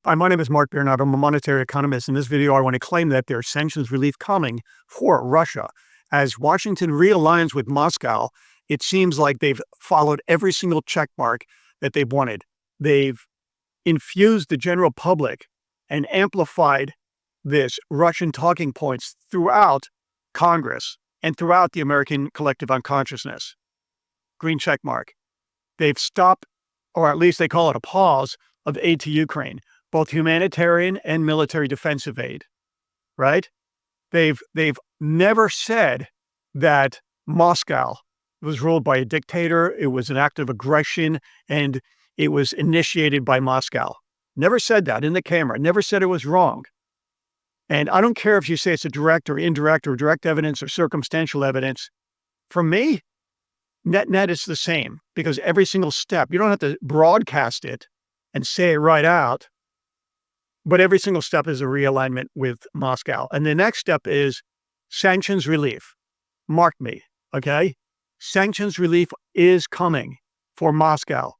Hi, my name is Mark Bernard. I'm a monetary economist. In this video, I want to claim that there's sanctions relief coming for Russia. As Washington realigns with Moscow, it seems like they've followed every single check mark that they've wanted. They've infused the general public and amplified this Russian talking points throughout Congress and throughout the American collective unconsciousness. Green check mark. They've stopped, or at least they call it a pause, of aid to Ukraine, both humanitarian and military defensive aid, right? They've never said that Moscow was ruled by a dictator, it was an act of aggression, and it was initiated by Moscow. Never said that in the camera, never said it was wrong. And I don't care if you say it's a direct or indirect or direct evidence or circumstantial evidence. For me, net it's the same, because every single step, you don't have to broadcast it and say it right out, but every single step is a realignment with Moscow. And the next step is sanctions relief. Mark me, okay? Sanctions relief is coming for Moscow.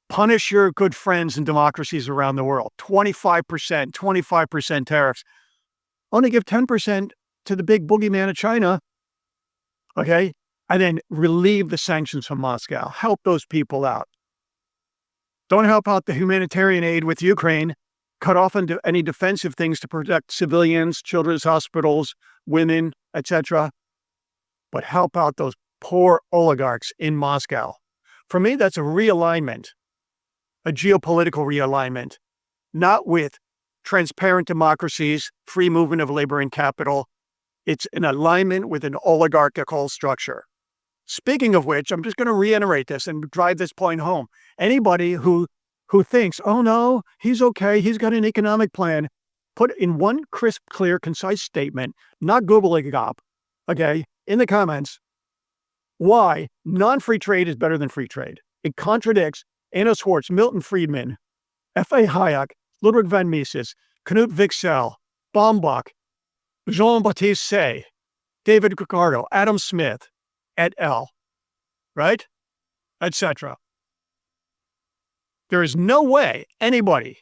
Punish your good friends and democracies around the world. 25% tariffs. Only give 10% to the big boogeyman of China, okay? And then relieve the sanctions from Moscow. Help those people out. Don't help out the humanitarian aid with Ukraine. Cut off into any defensive things to protect civilians, children's hospitals, women, etc. But help out those poor oligarchs in Moscow. For me, that's a realignment, a geopolitical realignment, not with transparent democracies, free movement of labor and capital. It's an alignment with an oligarchical structure. Speaking of which, I'm just going to reiterate this and drive this point home. Anybody who thinks, oh no, he's okay, he's got an economic plan, put in one crisp, clear, concise statement, not gobbledygook, okay, in the comments, why non-free trade is better than free trade. It contradicts Anna Schwartz, Milton Friedman, F.A. Hayek, Ludwig von Mises, Knut Wicksell, Baumbach, Jean-Baptiste Say, David Ricardo, Adam Smith, et al., right? Etc. There is no way anybody,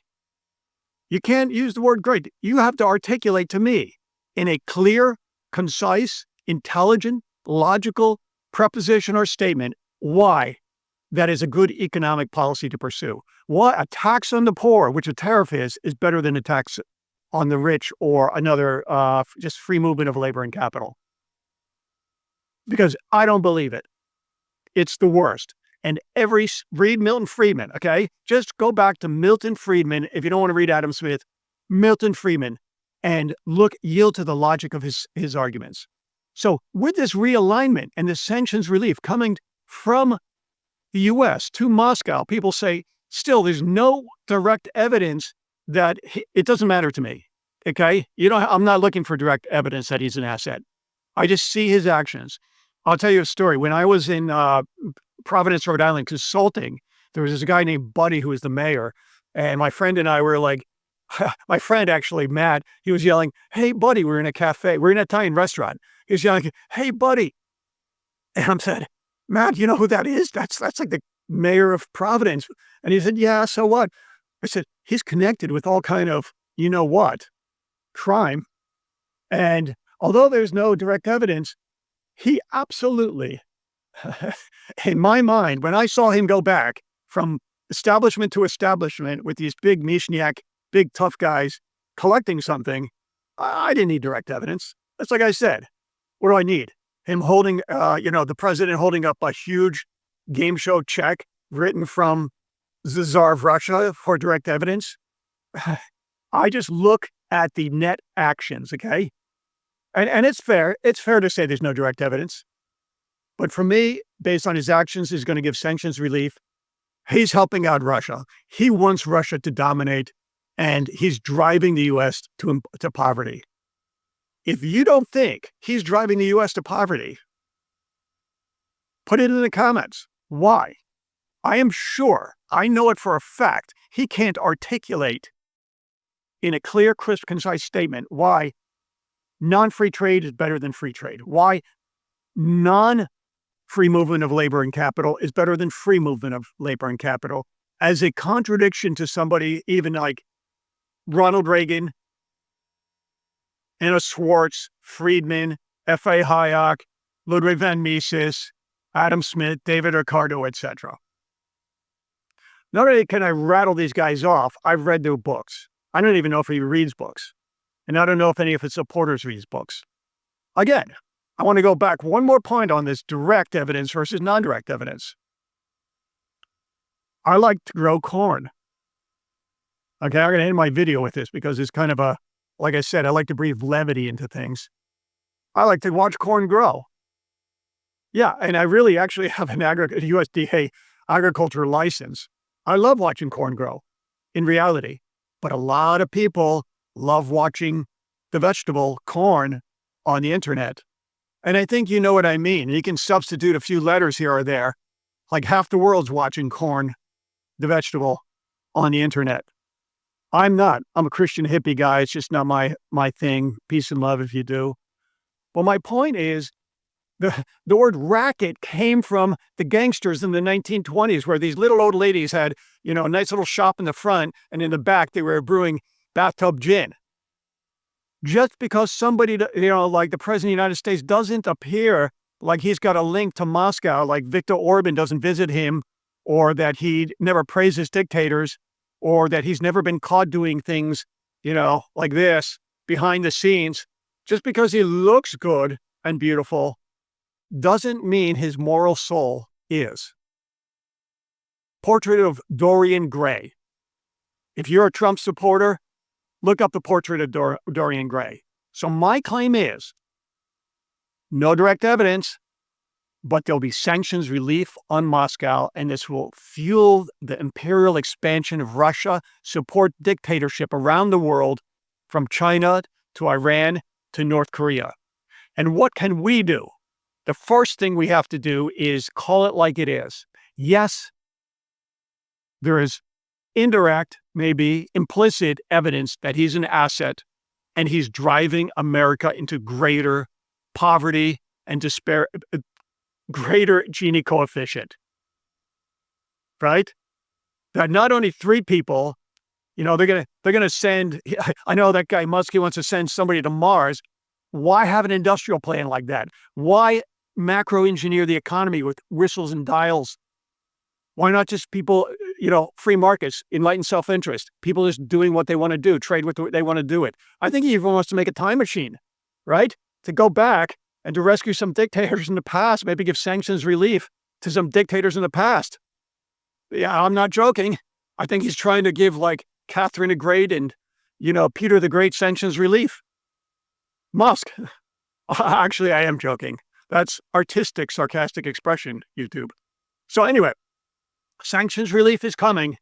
you can't use the word great, you have to articulate to me in a clear, concise, intelligent, logical preposition or statement why that is a good economic policy to pursue. Why a tax on the poor, which a tariff is better than a tax on the rich or another just free movement of labor and capital. Because I don't believe it. It's the worst. And read Milton Friedman, okay? Just go back to Milton Friedman, if you don't want to read Adam Smith, Milton Friedman, and yield to the logic of his arguments. So with this realignment and the sanctions relief coming from the U.S. to Moscow, people say, still, there's no direct evidence that it doesn't matter to me, okay? I'm not looking for direct evidence that he's an asset. I just see his actions. I'll tell you a story. When I was in Providence, Rhode Island, consulting, there was this guy named Buddy who was the mayor. And my friend and I were like, my friend actually, Matt, he was yelling, hey, Buddy, we're in a cafe. We're in an Italian restaurant. He was yelling, hey, Buddy. And I said, Matt, you know who that is? That's like the mayor of Providence. And he said, yeah, so what? I said, he's connected with all kind of, you know what, crime. And although there's no direct evidence, he absolutely, in my mind, when I saw him go back from establishment to establishment with these big Mishniak, big tough guys collecting something, I didn't need direct evidence. That's like I said. What do I need? Him holding, the president holding up a huge game show check written from the Tsar of Russia for direct evidence? I just look at the net actions, okay? And it's fair to say there's no direct evidence. But for me, based on his actions, he's going to give sanctions relief. He's helping out Russia. He wants Russia to dominate, and he's driving the U.S. to poverty. If you don't think he's driving the U.S. to poverty, put it in the comments. Why? I am sure, I know it for a fact, he can't articulate in a clear, crisp, concise statement why non-free trade is better than free trade. Why non-free movement of labor and capital is better than free movement of labor and capital. As a contradiction to somebody even like Ronald Reagan, Anna Schwartz, Friedman, F.A. Hayek, Ludwig von Mises, Adam Smith, David Ricardo, etc. Not only can I rattle these guys off, I've read their books. I don't even know if he reads books. And I don't know if any of his supporters reads books. Again, I want to go back one more point on this direct evidence versus non-direct evidence. I like to grow corn. Okay, I'm going to end my video with this because it's kind of a, like I said, I like to breathe levity into things. I like to watch corn grow. Yeah, and I really actually have an USDA agriculture license. I love watching corn grow in reality, but a lot of people love watching the vegetable corn on the internet. And I think you know what I mean. You can substitute a few letters here or there. Like half the world's watching corn, the vegetable, on the internet. I'm not. I'm a Christian hippie guy. It's just not my thing. Peace and love if you do. Well, my point is, the word racket came from the gangsters in the 1920s, where these little old ladies had, a nice little shop in the front, and in the back they were brewing bathtub gin. Just because somebody, like the president of the United States doesn't appear like he's got a link to Moscow, like Viktor Orban doesn't visit him, or that he never praises dictators, or that he's never been caught doing things, like this behind the scenes, just because he looks good and beautiful doesn't mean his moral soul is. Portrait of Dorian Gray. If you're a Trump supporter, look up the portrait of Dorian Gray. So my claim is, no direct evidence, but there'll be sanctions relief on Moscow, and this will fuel the imperial expansion of Russia, support dictatorship around the world, from China to Iran to North Korea. And what can we do? The first thing we have to do is call it like it is. Yes, there is indirect, maybe implicit evidence that he's an asset and he's driving America into greater poverty and despair, greater Gini coefficient, right? That not only three people, they're gonna send. I know that guy Muskie wants to send somebody to Mars. Why have an industrial plan like that? Why macro engineer the economy with whistles and dials? Why not just people, free markets, enlightened self-interest, people just doing what they want to do, trade with what they want to do it. I think he even wants to make a time machine, right? To go back and to rescue some dictators in the past, maybe give sanctions relief to some dictators in the past. Yeah, I'm not joking. I think he's trying to give like Catherine the Great and, Peter the Great sanctions relief. Musk. Actually, I am joking. That's artistic, sarcastic expression, YouTube. So anyway, sanctions relief is coming.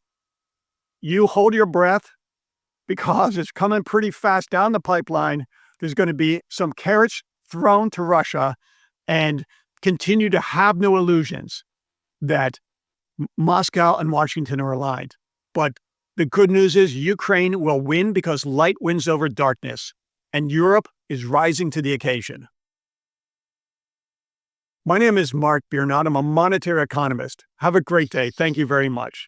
You hold your breath because it's coming pretty fast down the pipeline. There's going to be some carrots thrown to Russia, and continue to have no illusions that Moscow and Washington are aligned. But the good news is Ukraine will win because light wins over darkness, and Europe is rising to the occasion. My name is Mark Biernat. I'm a monetary economist. Have a great day. Thank you very much.